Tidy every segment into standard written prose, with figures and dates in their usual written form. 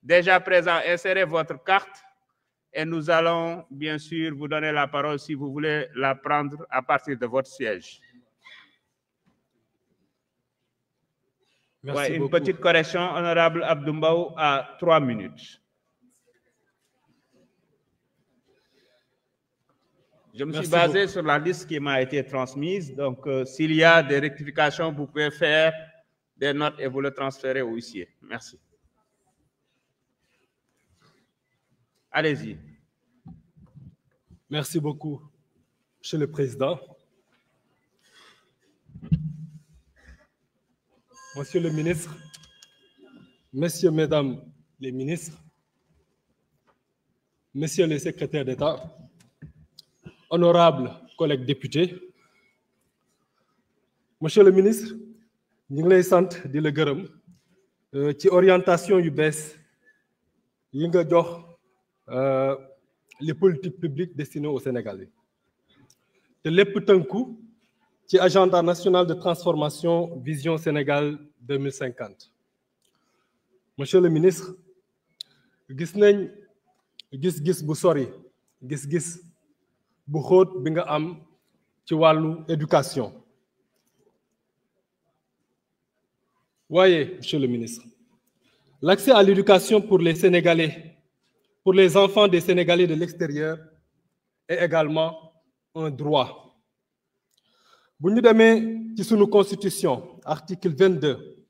Déjà présent, insérez votre carte et nous allons bien sûr vous donner la parole si vous voulez la prendre à partir de votre siège. Merci une beaucoup. petite correction, honorable Abdoumbaou, à 3 minutes. Je me suis basé sur la liste qui m'a été transmise, donc s'il y a des rectifications, vous pouvez faire des notes et vous le transférez au huissier. Merci. Allez-y. Merci beaucoup, Monsieur le Président. Monsieur le ministre, Messieurs, Mesdames les ministres, Messieurs les secrétaires d'État, honorables collègues députés, Monsieur le ministre, ñu ngi lay sant di la gërëm ci orientation yu bees yi nga jox les politiques publiques destinées aux Sénégalais te lépp tënku ci agenda national de transformation Vision Sénégal 2050. Monsieur le ministre, gis nañ gis-gis bu sori gis-gis bu xóot bi nga am ci wàllu éducation. Voyez, Monsieur le ministre, l'accès à l'éducation pour les Sénégalais, pour les enfants des Sénégalais de l'extérieur est également un droit. Bu ñu demee ci sunu constitution article 22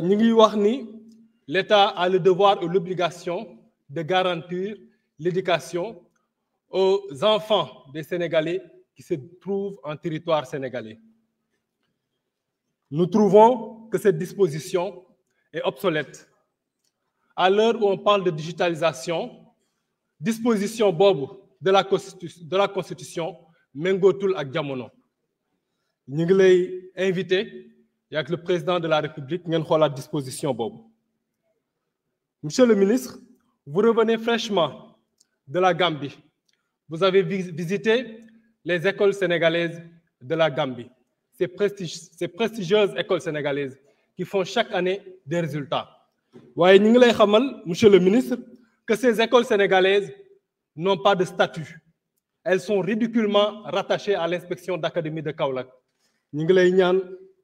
ñu ngi wax ni l'État a le devoir et l'obligation de garantir l'éducation aux enfants des Sénégalais qui se trouvent en territoire sénégalais. Nous trouvons que cette disposition est obsolète. À l'heure où on parle de digitalisation, disposition boobu de la Constitution méngootul ak jamono. ñu ngi lay invité avec le président de la République ngeen xoolaat disposition boobu. Monsieur le ministre, vous revenez fraîchement de la Gambie. Vous avez visité les écoles sénégalaises de la Gambie. Ces prestigieuses écoles sénégalaises qui font chaque année des résultats. waaye ñu ngi lay xamal, monsieur le ministre, que ces écoles sénégalaises n'ont pas de statut. Elles sont ridiculement rattachées à l'inspection d'académie de Kaolack. ñu ngi lay ñaan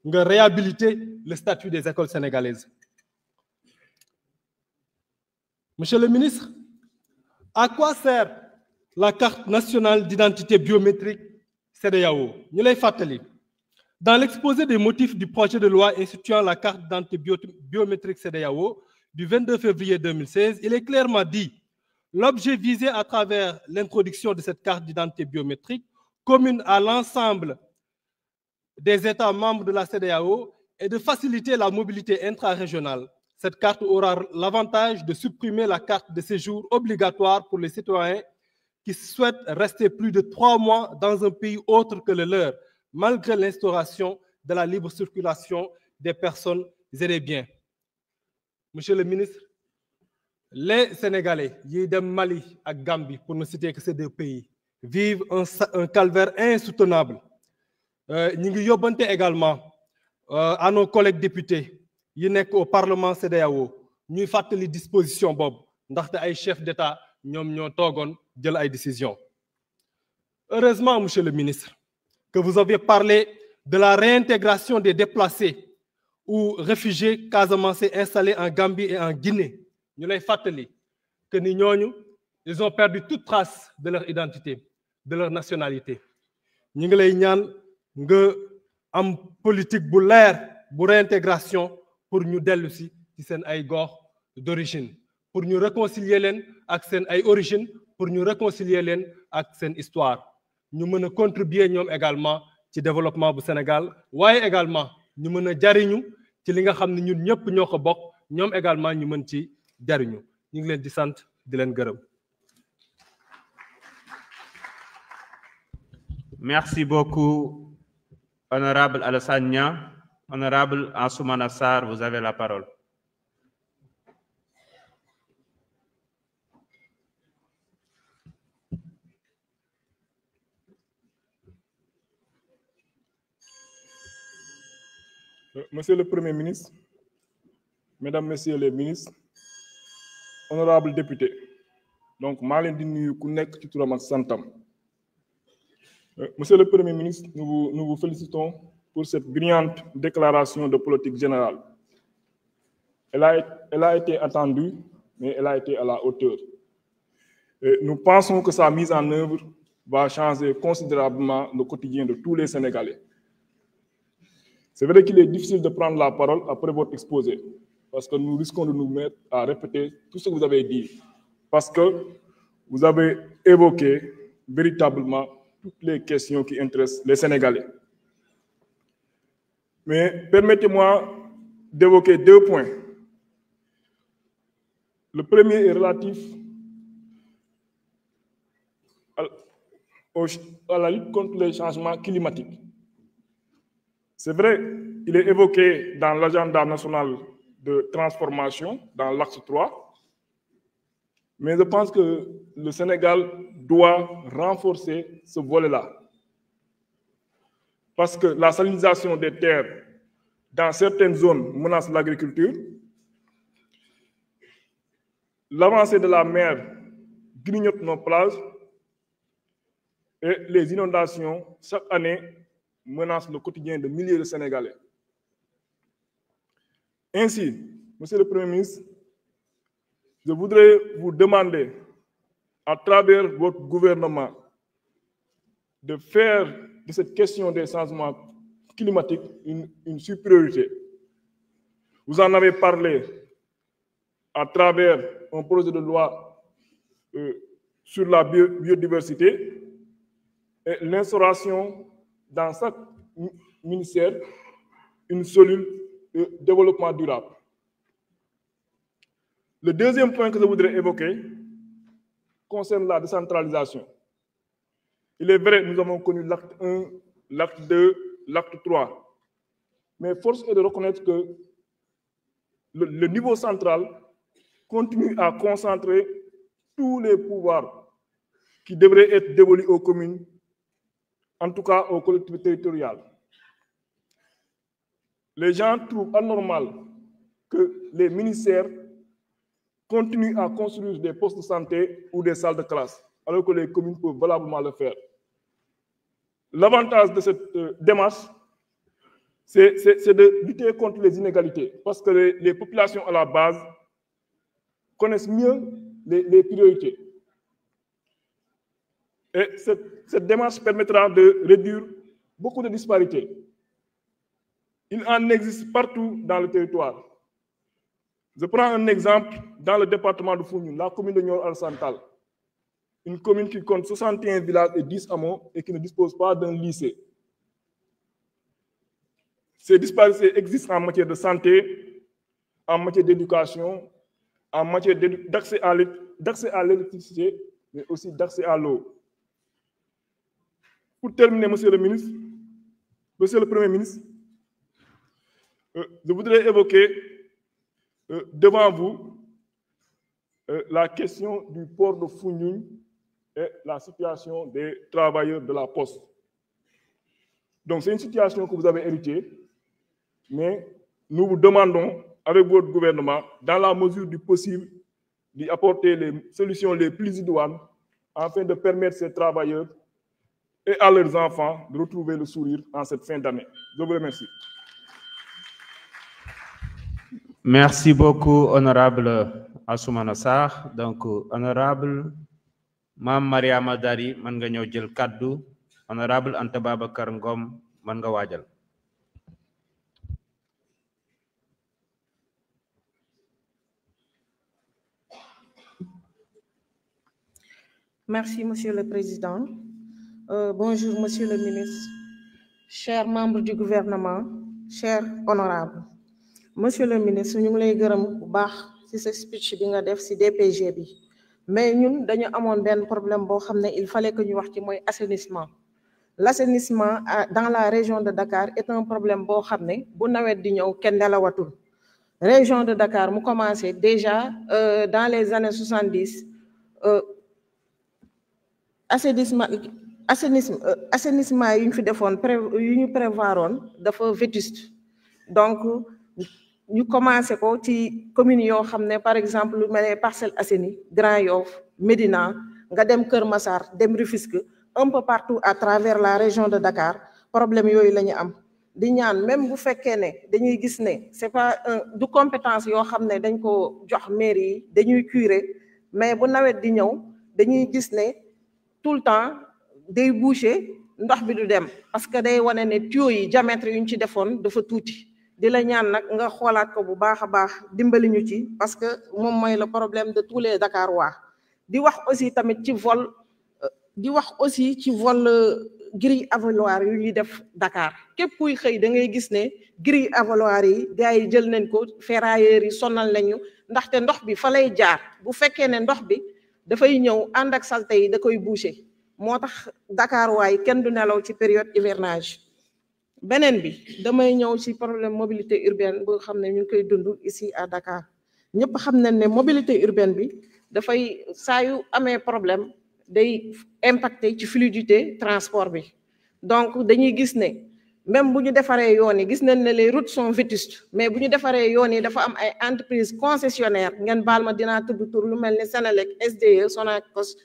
nga réhabiliter le statut des écoles sénégalaises. Monsieur le ministre, à quoi sert la carte nationale d'identité biométrique CEDEAO? ñu lay fàttali. Dans l'exposé des motifs du projet de loi instituant la carte d'identité biométrique CEDEAO du 22 février 2016, il est clairement dit: l'objet visé à travers l'introduction de cette carte d'identité biométrique commune à l'ensemble des États membres de la CEDEAO est de faciliter la mobilité intra-régionale. Cette carte aura l'avantage de supprimer la carte de séjour obligatoire pour les citoyens qui souhaitent rester plus de 3 mois dans un pays autre que le leur, malgré l'instauration de la libre circulation des personnes et des biens. Monsieur le ministre, les Sénégalais yi dem Mali ak Gambie, pour ne citer que ces deux pays, vivent un calvaire insoutenable. Ñu ngi yóbbante également à nos collègues députés yi nekk au Parlement CEDEAO ñuy fàttali disposition boobu ndaxte ay chefs d'État ñoom ñoo toogoon jël ay décisions. Heureusement, monsieur le ministre, que vous avez parlé de la réintégration des déplacés ou réfugiés casamançais installés en Gambie et en Guinée. Ñu lay fàttali que ni ñooñu ils ont perdu toute trace de leur identité, de leur nationalité. ñu ngi lay ñaan nga am politique bu leer bu réintégration pour ñu dellu si seen ay gox d'origine, pour ñu réconcilier leen ak seen ay origine, pour ñu réconcilier leen ak seen histoire. ñu mën a contribuer ñoom également ci développement bu Sénégal, waaye également ñu mën a jariñu ci li nga xam ne ñun ñëpp ñoo ko bokk, ñoom également ñu mën ci jariñu. ñu ngi leen di sant di leen gërëm. Merci beaucoup, honorable Alassane Niang. Honorable Ansoumana Sarr, vous avez la parole. Monsieur le Premier ministre, Mesdames, Messieurs les ministres, honorables députés, donc maa leen di nuyu ku nekk ci turam ak santam. Monsieur le Premier ministre, nous vous félicitons pour cette brillante déclaration de politique générale. Elle a été attendue, mais elle a été à la hauteur. Et nous pensons que sa mise en œuvre va changer considérablement le quotidien de tous les Sénégalais. C'est vrai qu'il est difficile de prendre la parole après votre exposé, parce que nous risquons de nous mettre à répéter tout ce que vous avez dit, parce que vous avez évoqué véritablement toutes les questions qui intéressent les Sénégalais. Mais permettez-moi d'évoquer 2 points. Le premier est relatif à la lutte contre les changements climatiques. C'est vrai, il est évoqué dans l'agenda national de transformation, dans l'axe 3, mais je pense que le Sénégal doit renforcer ce volet-là. Parce que la salinisation des terres dans certaines zones menace l'agriculture, l'avancée de la mer grignote nos plages et les inondations, chaque année, menacent le quotidien de milliers de Sénégalais. Ainsi, Monsieur le Premier ministre, je voudrais vous demander, à travers votre gouvernement, de faire de cette question des changements climatiques une supériorité. Vous en avez parlé à travers un projet de loi sur la biodiversité et l'instauration dans chaque ministère une cellule de développement durable. Le deuxième point que je voudrais évoquer concerne la décentralisation. Il est vrai, nous avons connu l'acte 1, l'acte 2, l'acte 3. Mais force est de reconnaître que le niveau central continue à concentrer tous les pouvoirs qui devraient être dévolus aux communes, en tout cas aux collectivités territoriales. Les gens trouvent anormal que les ministères continuent à construire des postes de santé ou des salles de classe, alors que les communes peuvent valablement le faire. L'avantage de cette démarche, c'est de lutter contre les inégalités, parce que les populations à la base connaissent mieux les priorités. Et cette démarche permettra de réduire beaucoup de disparités. Il en existe partout dans le territoire. Je prends un exemple dans le département de Foundiougne, la commune de Nioro-Alassane, une commune qui compte 61 villages et 10 hameaux et qui ne dispose pas d'un lycée. Ces disparités existent en matière de santé, en matière d'éducation, en matière d'accès à l'électricité, mais aussi d'accès à l'eau. Pour terminer, Monsieur le ministre, Monsieur le Premier ministre, je voudrais évoquer devant vous la question du port de Foundiougne et la situation des travailleurs de la Poste. Donc c'est une situation que vous avez héritée, mais nous vous demandons, avec votre gouvernement, dans la mesure du possible, d'y apporter les solutions les plus idoines afin de permettre ces travailleurs et à leurs enfants de retrouver le sourire en cette fin d'année. Je vous remercie. Merci beaucoup, honorable Assoumana Sarr. Donc, honorable Mam Mariama Dari, man nga ñëw jël kaddu. Honorable Anta Babacar Ngom, man nga waajal. Merci, Monsieur le Président. Bonjour, Monsieur le Ministre, chers membres du gouvernement, chers honorables. Monsieur le Ministre, nous ngi lay gërëm bu baax ci sa speech bi nga def ci DPG bi mais ñun dañu amone ben problème bo xamné il fallait que ñu wax ci moy assainissement. L'assainissement dans la région de Dakar est un problème bo xamné bu nawet di ñëw kenn nelawatul. Région de Dakar mu commencé déjà dans les années 70 assainissement yi ñu fi defoon yu ñu prévoiroon dafa vétuste donc ñu commencé ko ci communes yoo xam ne par exemple lu mel ne Parcelles Assainies Grand Yoff Médina nga dem Kër Massar dem Rufisque un peu partout à travers la région de Dakar problème yooyu la ñu am di ñaan même bu fekkee ne dañuy gis ne c'est pas du compétence yoo xam ne dañ ko jox mairie yi dañuy curer mais bu nawet di ñëw dañuy gis ne tout le temps day boucher ndox bi du dem parce que day wane ne tuyaux yi diamètre yu ñu ci defoon dafa tuuti di la ñaan nag nga xoolaat ko bu baax a baax dimbali ñu ci parce que moom mooy le problème de tous les Dakarois di wax aussi tamit ci vol grille avaloir yu ñuy def Dakar képp kuy xëy da ngay gis ne grille avaloir yi gars yi jël nañ ko ferrailleurs yi sonal nañu ndaxte ndox bi fa lay jaar bu fekkee ne ndox bi dafay ñëw ànd ak salte yi da koy boucher moo tax Dakar waay kenn du nelaw ci période hivernage beneen bi damay ñëw ci problème mobilité urbaine boo xam ne ñu ngi koy dund ici à Dakar ñëpp xam nañ ne mobilité urbaine bi dafay saa yu amee problème day impacté ci fluidité transport bi donc dañuy gis ne même bu ñu defaree yoon yi gis nañ ne les routes sont vétustes mais bu ñu defaree yoon yi dafa am ay entreprises concessionnaires ngeen baal ma dinaa tudd tur lu mel ni Senelec SDE Sonacos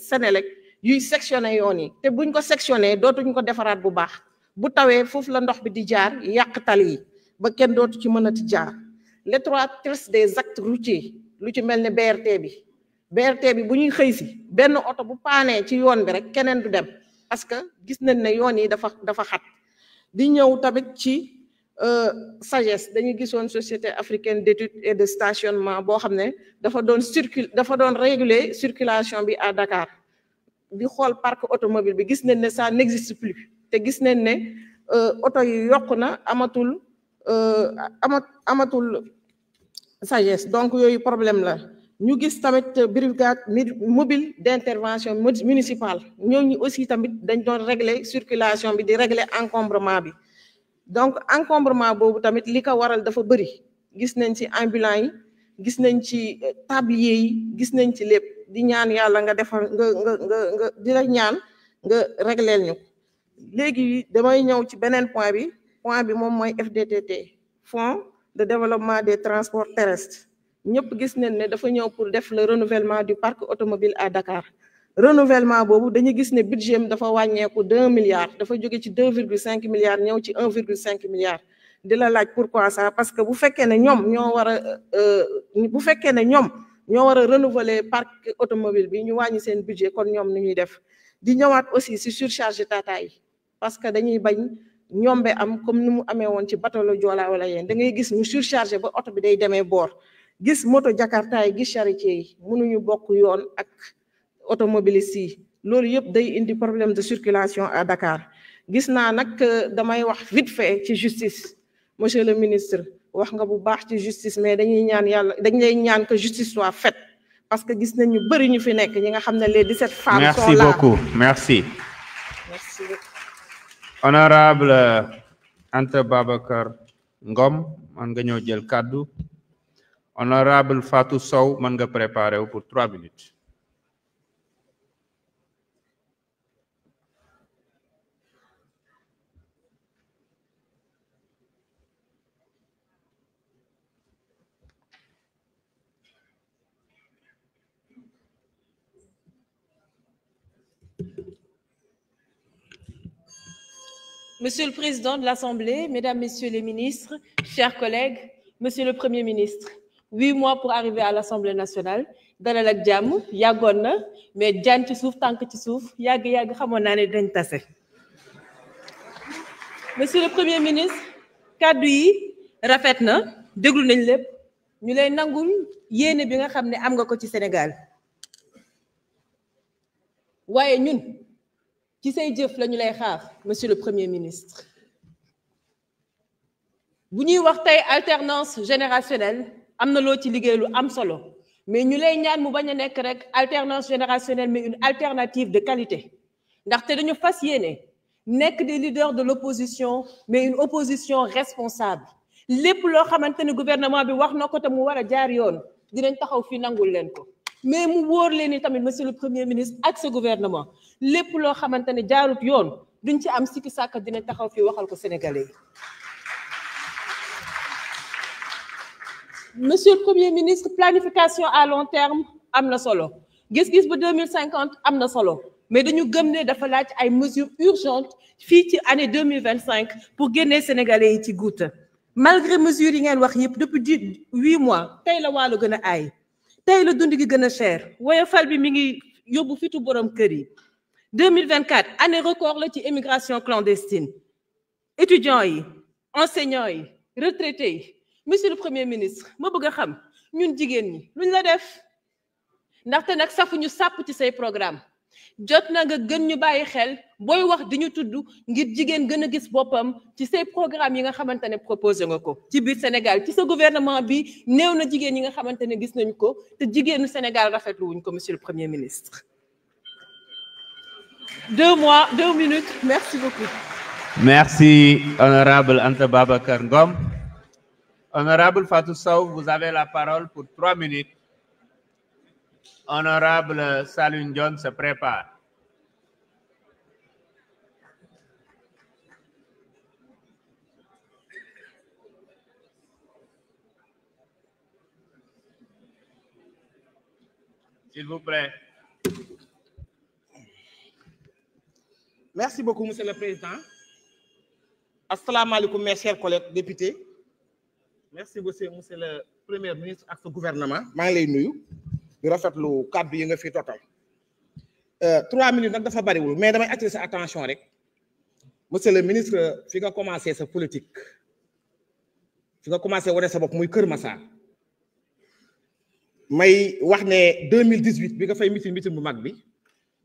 Senelec yuy sectionné yoon yi te buñ ko sectionné dootuñ ko defaraat bu baax bu tawee foofu la ndox bi di jaar yàq tali yi ba kenn dootu ci mënati jaar l'étroitesse des actes routiers lu ci mel ne BRT bi bu ñuy xëy si benn oto bu paanee ci yoon bi rek keneen du dem parce que gis nañ ne yoon yi dafa xat di ñëw tamit ci SAGES dañuy gisoon société africaine d'études et de stationnement boo xam ne dafa doon réguler circulation bi à Dakar di xool parc automobile bi gis nañ ne ça n'existe plus te gis nañ ne oto yi yokku na amatul SAGES donc yooyu problème la ñu gis tamit brigade mobile d'intervention municipale ñooñu aussi tamit dañ doon régler circulation bi di régler encombrement bi donc encombrement boobu tamit li ko waral dafa bëri gis nañ ci ambulants yi gis nañ ci tablier yi gis nañ ci lépp di ñaan yàlla nga defal nga di la ñaan nga régleel ñu léegi damay ñëw ci beneen point bi moom mooy FDTT Fonds de développement des transports terrestres ñëpp gis nañ ne dafa ñëw pour def le renouvellement du parc automobile à Dakar renouvellement boobu dañu gis ne budget am dafa wàññeeku 2 milliards dafa jóge ci 2,5 milliards ñëw ci 1,5 milliard di la laaj pourquoi ça parce que bu fekkee ne ñoom ñoo war a renouveler parc automobile bi ñu wàññi seen budget kon ñoom ni ñuy def di ñëwaat aussi si surcharge Tata yi parce que dañuy bañ ñombe am comme ni mu amee woon ci bateau la Joola wala yéen da ngay gis ñu surchargé ba oto bi day demee boor gis moto Jakarta yi gis charretier yi mënuñu bokk yoon ak automobilistes yi loolu yëpp day indi problème de circulation à Dakar gis naa nag damay wax vite fait ci justice monsieur le ministre wax nga bu baax ci justice mais dañ lay ñaan que justice soit faite parce que gis nañ ñu bëri ñu fi nekk ñi nga xam ne les 17 femmes sont là. Merci beaucoup, merci. Honorable Anta Babacar Ngom man nga ñëw jël kaddu. Honorable Fatou Sow man nga préparé wu pour 3 minutes. Monsieur le Président de l'Assemblée, Mesdames, Messieurs les ministres, chers collègues, Monsieur le Premier ministre, 8 mois pour arriver à l'Assemblée nationale dalal ak jàmm yàggoon na mais jaan ci suuf tànk ci suuf yàgg xamoon naa ne dañ tase. Monsieur le Premier ministre, kàddu yi rafet na déglu nañ lépp ñu lay nangul yéene bi nga xam ne am nga ko ci Sénégal waaye ñun ci say jëf la ñu lay xaar monsieur le Premier ministre. bu ñuy wax tey alternance générationnelle am na loo ci liggéey lu am solo mais ñu lay ñaan mu bañ a nekk rek alternance générationnelle mais une alternative de qualité ndaxte dañu fas yéene nekk des leaders de l'opposition mais une opposition responsable lépp loo xamante ne gouvernement bi wax na ko te mu war a jaar yoon dinañ taxaw fii nangul leen ko mais mu wóor leen ni tamit monsieur le Premier ministre ak ce gouvernement lépp loo xamante ne jaarut yoon duñ ci am sikki sàkk dinañ taxaw fii waxal ko sénégalais yi monsieur le premier ministre planification à long terme am na solo gis-gis ba 2050 am na solo mais dañu gëm ne dafa laaj ay mesures urgentes fii ci année 2025 pour génne sénégalais yi ci guuta malgré mesures yi ngeen wax yëpp depuis 8 mois tey la wàllu gën a aay tey la dund gi gën a cher woyofal bi mi ngi yóbbu fitu borom kër yi 2024 année record la ci émigration clandestine étudiants yi enseignants yi retraités yi monsieur le premier ministre ma bëgg a xam ñun jigéen ñi luñ la def ndaxte nag safuñu sàpp ci say programme jot na nga gën ñu bàyyi xel booy wax di ñu tudd ngir jigéen gën a gis boppam ci say programme yi nga xamante ne proposé nga ko ci biir Sénégal ci sa gouvernement bi néew na jigéen yi nga xamante ne gis nañu ko te jigéenu Sénégal rafetlu wuñ ko monsieur le premier ministre 2 minutes merci beaucoup. Merci honorable Anta Babacar Ngom. Honorable Fatou Sow, vous avez la parole pour 3 minutes. Honorable Saloum Dione se prépare. S'il vous plaît. Merci beaucoup, Monsieur le Président. Assalamu alaikum, mes chers collègues députés. Merci, monsieur le Premier ministre ak sa gouvernement. maa ngi lay nuyu di rafetlu kàddu yi nga fi total 3 minutes nag dafa bariwul mais damay attirer sa attention rek monsieur le ministre fi nga commencé sa politique fi nga commencé wane sa bopp muy Kër Massar may wax ne 2018 bi nga fay mitin bu mag bi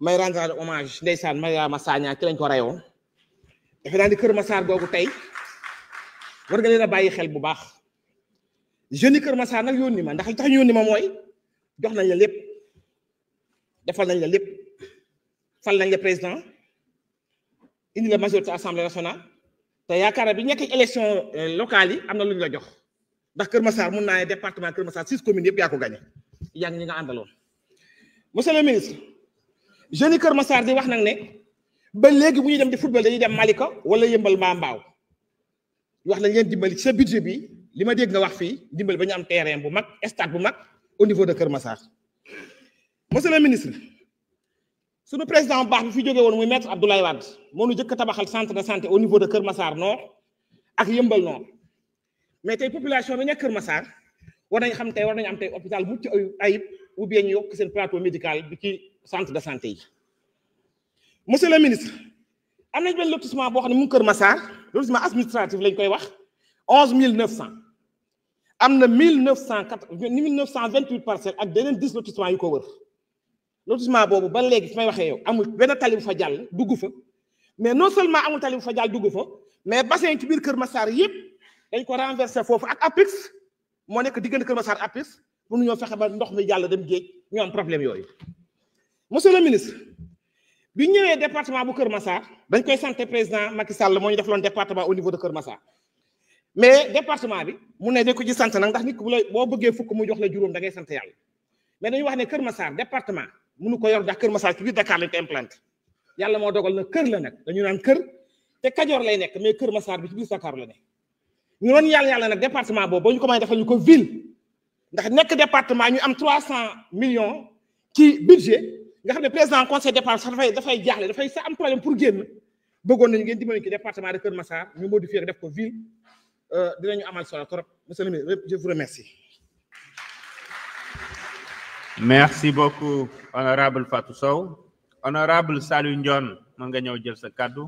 may rendre hommage ndeysaan Mariama Sagna ci lañ ko reyoon defe naa ni Kër Massar googu tey war nga leen a bàyyi xel bu baax jeunes yi Kër Massar nag yónni ma ndax li tax ñu yónni ma mooy jox nañ la lépp defal nañ la lépp fal nañ la président indi la majorité assemblée nationale te yaakaar naa bi nekk élection locale yi am na lu ñu la jox ndax Kër Massar mun naa ne département Kër Massar 6 communes yëpp yaa ko gagné yaa ngi ñi nga àndaloon. monsieur le ministre jeunes yi Kër Massar di wax nag ne ba léegi bu ñuy dem di football dañuy dem Malika wala Yëmbal Mbaaw wax nañ leen dimbali ci sa budget bi. li ma dégg nga wax fii dimbali ba ñu am terrain bu mag stade bu mag au niveau de Kër Massar monsieur le ministre sunu président bu baax bi fi jógee woon muy maître Abdoulaye Wade moo nu jëkk a tabaxal centre de santé au niveau de Kër Massar Nord ak Yëmbal Nord mais tey population bi nekk Kër Massar war nañ xam tey war nañu am tey hôpital mucc ayib ou bien ñu yokk seen plateau médical bi ci centre de santé yi monsieur le ministre am nañ benn lotissement boo xam ne mu ngi Kër Massar lotissement administratif lañ koy wax 11900 am na 1928 parcelles ak beneen 10 lotissement yu ko wër lotissement boobu ba léegi fi may waxee yow amul benn tali bu fa jàll dugg fa mais non seulement amul tali bu fa jàll dugg fa mais bassin ci biir Kër Massar yëpp dañ ko renversé foofu ak APIX moo nekk diggante Kër Massar APIX pour ñu ñoo fexe ba ndox mi jàll dem géej ñu am problème yooyu. monsieur le ministre bi ñëwee département bu Kër Massar dañ koy sant président Macky Sall moo ñu defaloon département au niveau de Kër Massar. mais département bi mu ne dañ ko ci sant nag ndax nit ku boo bëggee fukk mu jox la juróom da ngay sant yàlla mais dañuy wax ne Kër Massar département mënu ko yor ndax Kër Massar ci biir Dakar lañ ko implanté yàlla moo dogal na kër la nag dañu naan kër te Kajoor lay nekk mais Kër Massar bi ci biir Dakar la ne ñu doon yàlla nag département boobu boo ñu ko may defal ñu ko ville ndax nekk département ñu am 300 millions ci budget nga xam ne président conseil département dafay jaaxle dafay sa am problème pour génn bëggoon nañu ngeen dimbali ci département de Kër Massar ñu modifier def ko ville dinañu amal solo trop monsieur le ministre je vous remercie. Merci beaucoup honorable Fatou Sow. Honorable Saloum Dione mën nga ñëw jël sa kaddu.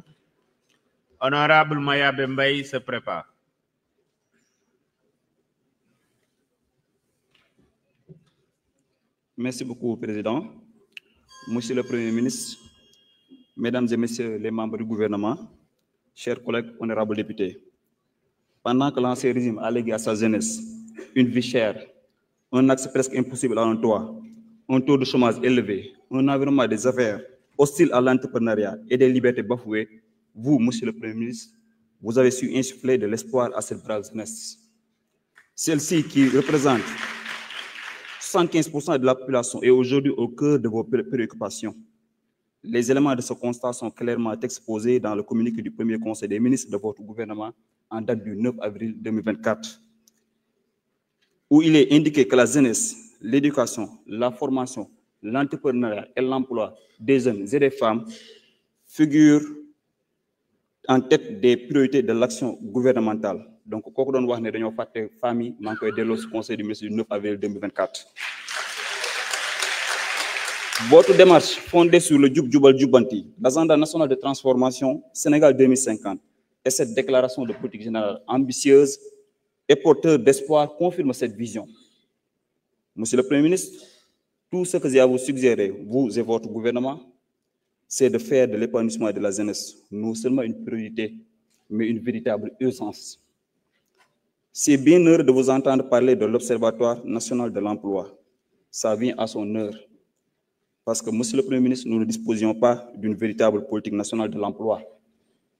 Honorable Mayabe Mbaye se prépare. Merci beaucoup, Président. Monsieur le Premier ministre, Mesdames et Messieurs les membres du gouvernement, chers collègues honorables députés. Pendant que l'ancien régime a légué à sa jeunesse une vie chère, un accès presque impossible à un toit, un taux de chômage élevé, un environnement des affaires hostile à l'entrepreneuriat et des libertés bafouées, vous, Monsieur le Premier ministre, vous avez su insuffler de l'espoir à cette brave jeunesse. Celle-ci qui représente 75% de la population est aujourd'hui au cœur de vos préoccupations. Les éléments de ce constat sont clairement exposés dans le communiqué du premier conseil des ministres de votre gouvernement en date du 9 avril 2024. où il est indiqué que la jeunesse, l'éducation, la formation, l'entrepreneuriat et l'emploi des jeunes et des femmes figurent en tête des priorités de l'action gouvernementale. Donc, quand on voit que nous avons fait famille, nous avons dès le Conseil du ministre du 9 avril 2024. Votre démarche fondée sur le Djoub Djoubal Djoubanti, l'agenda national de transformation Sénégal 2050 et cette déclaration de politique générale ambitieuse et porteur d'espoir confirme cette vision. Monsieur le Premier ministre, tout ce que j'ai à vous suggérer, vous et votre gouvernement, c'est de faire de l'épanouissement de la jeunesse non seulement une priorité, mais une véritable urgence. C'est bien heureux de vous entendre parler de l'Observatoire national de l'emploi. Ça vient à son heure. Parce que, Monsieur le Premier ministre, nous ne disposions pas d'une véritable politique nationale de l'emploi.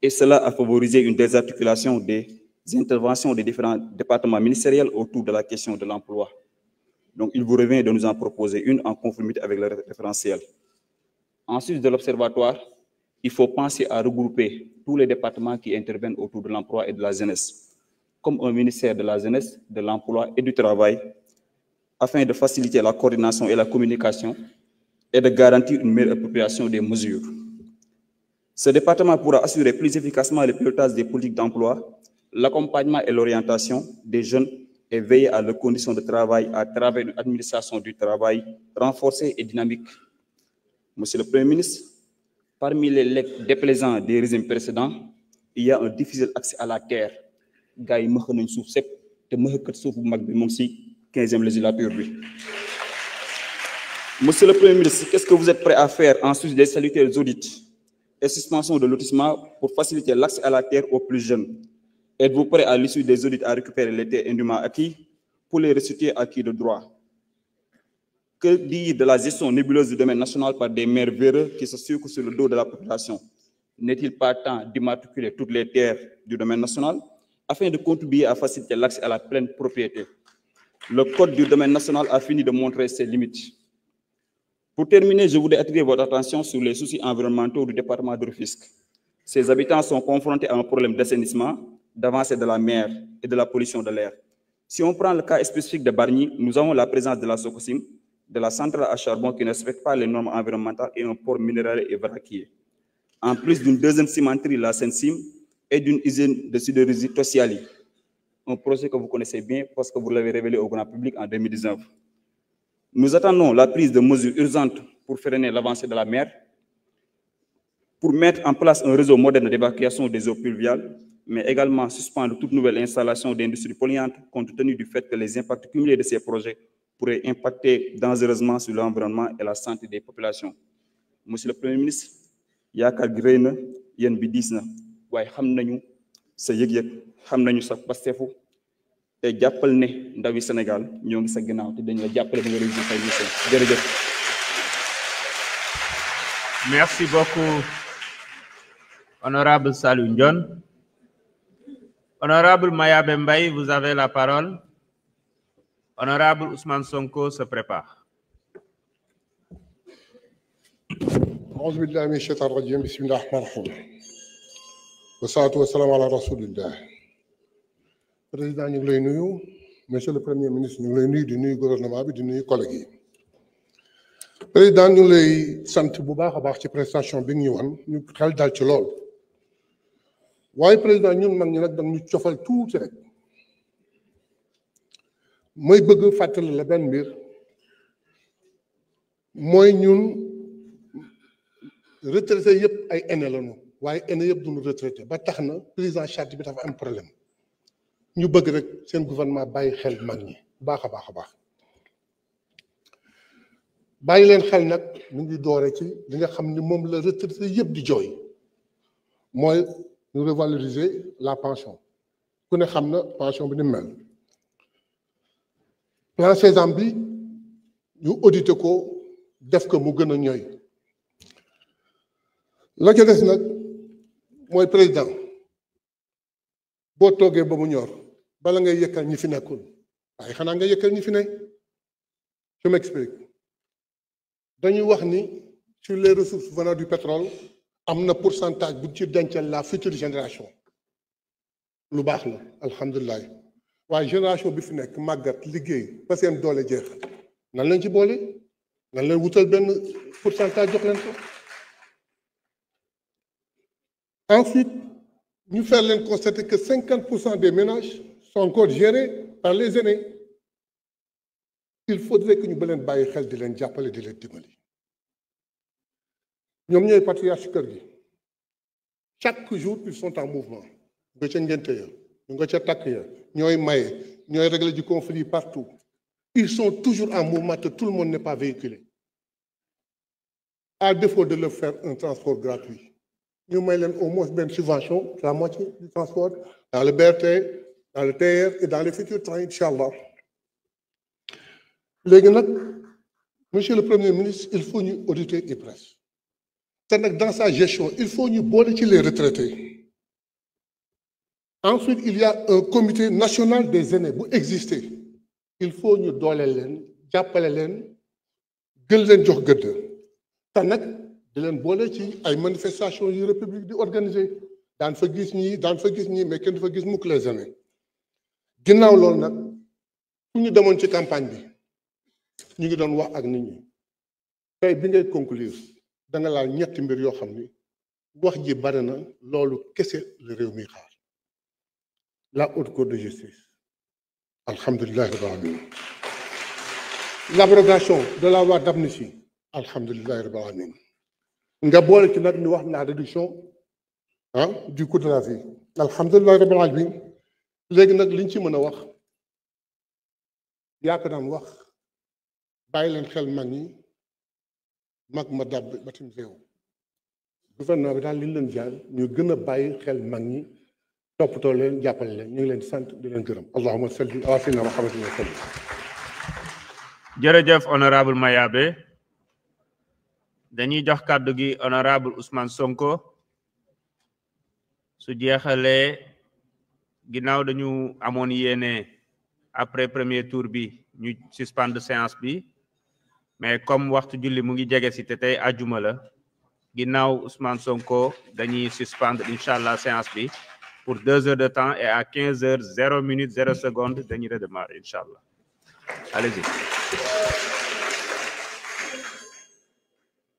Et cela a favorisé une désarticulation des interventions des différents départements ministériels autour de la question de l'emploi. Donc, il vous revient de nous en proposer une en conformité avec le référentiel. Ensuite de l'Observatoire, il faut penser à regrouper tous les départements qui interviennent autour de l'emploi et de la jeunesse, comme un ministère de la jeunesse, de l'emploi et du travail, afin de faciliter la coordination et la communication et de garantir une meilleure appropriation des mesures. Ce département pourra assurer plus efficacement le pilotage des politiques d'emploi, l'accompagnement et l'orientation des jeunes et veiller à leurs conditions de travail à travers une administration du travail renforcée et dynamique. Monsieur le Premier ministre, parmi les legs déplaisants des régimes précédents, il y a un difficile accès à la terre. Gars yi mëx nañ suuf sépp te mëxkat suuf bu mag bi moom ci 15e législature bi. Monsieur le Premier ministre, qu'est-ce que vous êtes prêt à faire en sus des salutaires audits et suspension de lotissement pour faciliter l'accès à la terre aux plus jeunes? Êtes-vous prêt à l'issue des audits à récupérer les terres indûment acquis pour les restituer acquis de droit? Que dire de la gestion nébuleuse du domaine national par des maires véreux qui se sucrent sur le dos de la population? N'est-il pas temps d'immatriculer toutes les terres du domaine national afin de contribuer à faciliter l'accès à la pleine propriété? Le code du domaine national a fini de montrer ses limites. Pour terminer, je voudrais attirer votre attention sur les soucis environnementaux du département de Rufisque. Ses habitants sont confrontés à un problème d'assainissement, d'avancée de la mer et de la pollution de l'air. Si on prend le cas spécifique de Bargny, nous avons la présence de la Sococim, de la centrale à charbon qui ne respecte pas les normes environnementales et un port minéral et vraquier. En plus d'une deuxième cimenterie, la Sensim, et d'une usine de sidérurgie Tossiali. Un projet que vous connaissez bien parce que vous l'avez révélé au grand public en 2019. Nous attendons la prise de mesures urgentes pour freiner l'avancée de la mer, pour mettre en place un réseau moderne d'évacuation des eaux pluviales, mais également suspendre toute nouvelle installation d'industries polluantes compte tenu du fait que les impacts cumulés de ces projets pourraient impacter dangereusement sur l'environnement et la santé des populations. Monsieur le Premier ministre, yaakaar gi rëy na yéen bi diis na waaye xam nañu sa yëg-yëg xam nañu sa pastefu te jàppal ne ndawi Sénégal ñoo ngi sa ginnaaw te dañu la jàppale ba nga réussir say mission. Jërëjëf. Merci beaucoup, Honorable Salou Ndione. Honorable Mayabe Mbaye, vous avez la parole. Honorable Ousmane Sonko se prépare. أعوذ بالله من الشيطان الرجيم بسم الله الرحمن الرحيم والصلاة والسلام على رسول الله. Président ñu ngi lay nuyu, Monsieur le Premier ministre ñu ngi lay nuyu di nuyu gouvernement bi di nuyu collègues yi. Président ñu ngi lay sant bu baax a baax ci prestation bi nga ñu wan ñu xel dal ci lool. waaye président ñun mag ñi nag dañ ñu cofal tuuti rek. mooy bëgg fàttali la benn mbir mooy ñun. retraité yëpp ay aînés lañu waaye aînés yëpp duñu retraité ba tax na prise en charge bi dafa am problème ñu bëgg rek seen gouvernement bàyyi xel mag ñi baax a baax a baax bàyyi leen xel nag mu ngi doore ci li nga xam ni moom la retraité yëpp di jooy mooy ñu revaloriser la pension ku ne xam na pension bi ni mel plan Sésame bi ñu audité ko def ko mu gën a ñooy la ca des nag mooy président boo toogee ba mu ñor bala ngay yëkkal ñi fi nekkul waaye xanaa nga yëkkal ñi fi ne je m'explique dañuy wax ni sur les ressources venant du pétrole am na pourcentage bu ci dencal la future génération lu baax la alhamdulilah waaye génération bi fi nekk màggat liggéey ba seen doole jeex nan lañ ci boole nan leen wutal benn pourcentage jox leen ko. Ensuite, nous faisons constater que 50% des ménages sont encore gérés par les aînés. Il faudrait que nous ne bàyyi xel di leen jàppale di leen dimbali. ñoom ñooy patriarche kër gi. Chaque jour, ils sont en mouvement. nga ca ngénte ya ñu nga ca takk ya ñooy maye ñooy régler du conflit partout. Ils sont toujours en mouvement et tout le monde n'est pas véhiculé. À défaut de leur faire un transport gratuit. Nous mettons au moins une subvention, la moitié du transport, dans le BRT, dans le TR et dans les futurs trains, Inch'Allah. Monsieur le Premier ministre, il faut nous auditer les presse. Dans sa gestion, il faut nous boler les retraités. Ensuite, il y a un comité national des aînés pour exister. Il faut nous doler les, jàppale leen, gën leen jox gëdd. di leen boole ci ay manifestations yu république di organiser daan fa gis ñii mais kenn du fa gis mukk les aînés ginnaaw loolu nag fu ñu demoon ci campagne bi ñu ngi doon wax ak nit ñi tey bi ngay conclure da nga laal ñetti mbir yoo xam ni wax ji bari na loolu kese la réew mi xaar la haute cour de justice alhamdulilah rabbil alamin l'abrogation de la loi d'amnistie alhamdulilah rabbil alamin nga boole ci nag ñu wax la réduction du coût de la vie alhamdulilah rabbil alamin léegi nag liñ ci mën a wax yaa ko daan wax bàyyi leen xel mag ñi mag ma dab batim réew gouvernement bi daal liñ leen jaal ñu gën a bàyyi xel mag ñi toppatoo leen jàppale leen ñu ngi leen di sant di leen gërëm allahumma salli ala sayyidina Muhammadin wa sallim. jërëjëf honorable Mayabe dañuy jox kàddu gi honorable Ousmane Sonko su jeexalee ginnaaw dañu amoon yéene après premier tour bi ñu suspendre séance bi mais comme waxtu julli mu ngi jege si te tey àjjuma la ginnaaw Ousmane Sonko dañuy suspendre inchallah séance bi pour 2 heures de temps et à 15 heures 0 minute 0 seconde dañuy redémarrer inchallah allez-y.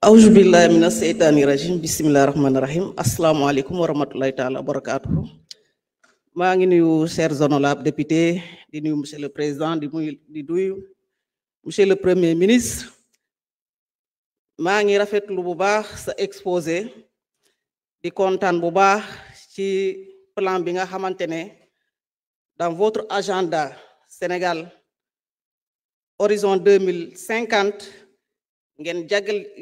Auzu billahi mina seytaani rajim bismillahi rahmani rahim assalamu alaikum wa rahmatullahi taala wa barakatuhu maa ngi nuyu chers honorables députés di nuyu monsieur le président di nuyu monsieur le premier ministre maa ngi rafetlu bu baax sa exposé di kontaan bu baax ci plan bi nga xamante ne dans votre agenda Sénégal horizon 2050 ngeen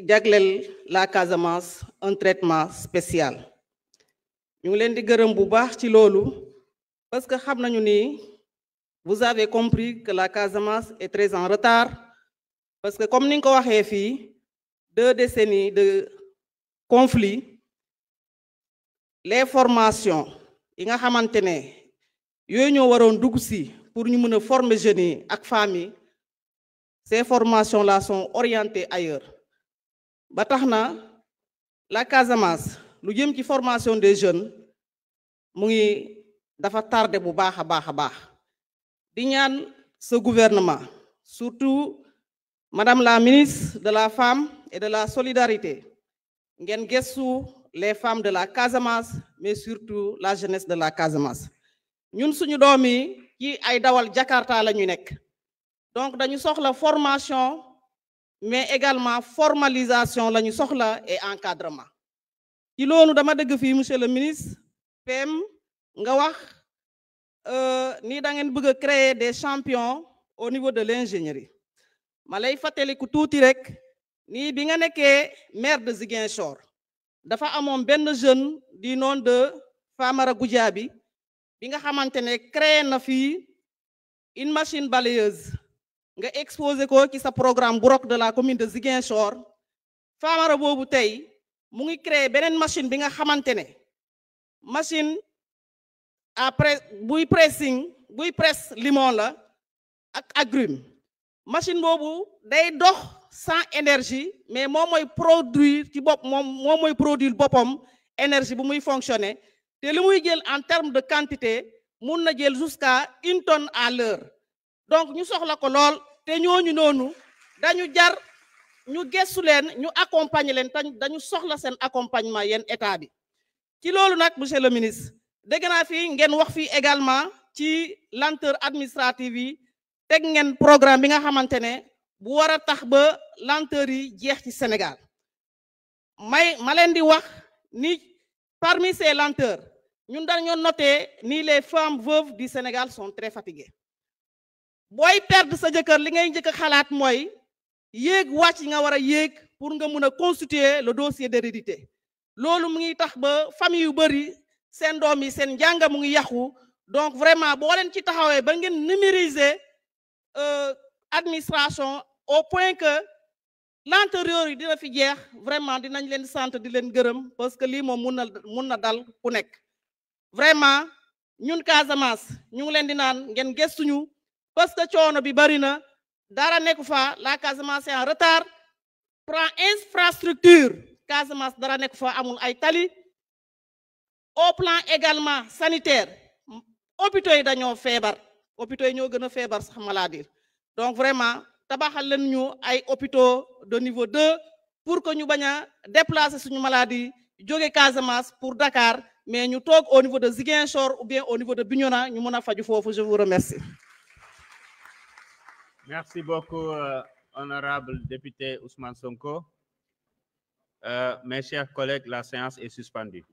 jagleel la Casamance un traitement spécial ñu ngi leen di gërëm bu baax ci loolu parce que xam nañu ni vous avez compris que la Casamance est très en retard parce que comme ni nga ko waxee fii 2 décennies de conflit les formations yi nga xamante ne yooyu ñoo waroon dugg si pour ñu mën a former jeunes yi ak femmes yi ces formations-là sont orientées ailleurs ba tax na la Casamance lu jëm ci formation des jeunes mu ngi dafa tardé bu baax a baax a baax di ñaan ce gouvernement surtout madame la ministre de la femme et de la solidarité ngeen gëstu les femmes de la Casamance mais surtout la jeunesse de la Casamance ñun suñu doom yi ci ay dawal Jakarta la ñu nekk donc dañu soxla formation mais également formalisation la ñu soxla et encadrement ci loolu dama dëgg fii monsieur le ministre PM nga wax ni da ngeen bëgg a créer des champions au niveau de l'ingénierie ma lay fàttaliku tuuti rek nii bi nga nekkee maire de Ziguinchor dafa amoon benn jeune du nom de Famara Goudiaby bi nga xamante ne créé na fii une machine balayeuse nga exposé ko ci sa programme Burok de la commune de Ziguinchor Famara boobu tey mu ngi créé beneen machine bi nga xamante ne machine après buy presse limon la ak agrumes machine boobu day dox sans énergie mais moom mooy produire ci bopp moom mooy produire boppam énergie bu muy fonctionner te li muy jël en terme de quantité mun na jël jusqu'à 1 tonne à l'heure donc ñu soxla ko lool te ñooñu noonu dañu jar ñu gëstu leen ñu accompagner leen te dañu soxla seen accompagnement yéen état bi ci loolu nag monsieur le ministre dégg naa fi ngeen wax fii également ci lenteur administrative yi teg ngeen programme bi nga xamante ne bu war a tax ba lenteur yi jeex ci Sénégal ma leen di wax ni parmi ces lenteurs ñun dañoo noté ni les femmes veuves du Sénégal sont très fatiguées booy perdre sa jëkkër li ngay njëkk a xalaat mooy yéeg wàcc nga war a yéeg pour nga mun a constituer le dossier d'hérédité loolu mu ngi tax ba famille yu bëri seen doom yi seen njàng mu ngi yàqu donc vraiment boo leen ci taxawee ba ngeen numériser administration au point que lenteur yi dina fi jeex vraiment dinañ leen sant di leen gërëm parce que lii moom mun na dal ku nekk vraiment ñun Casamance ñu ngi leen di naan ngeen gëstuñu parce que coono bi bari na dara nekku fa la Casamance est en retard plan infrastructure Casamance dara nekku fa amul ay tali au plan également sanitaire hôpitaux yi dañoo feebar hôpitaux yi ñoo gën a feebar sax maladie donc vraiment tabaxal leen ñu ay hôpitaux de niveau 2 pour que ñu bañ a déplacer suñu maladie jóge Casamance pour Dakar mais ñu toog au niveau de Ziguinchor ou bien au niveau de Bignona ñu mën a faju foofu je vous remercie. Merci beaucoup, honorable député Ousmane Sonko. Mes chers collègues, la séance est suspendue.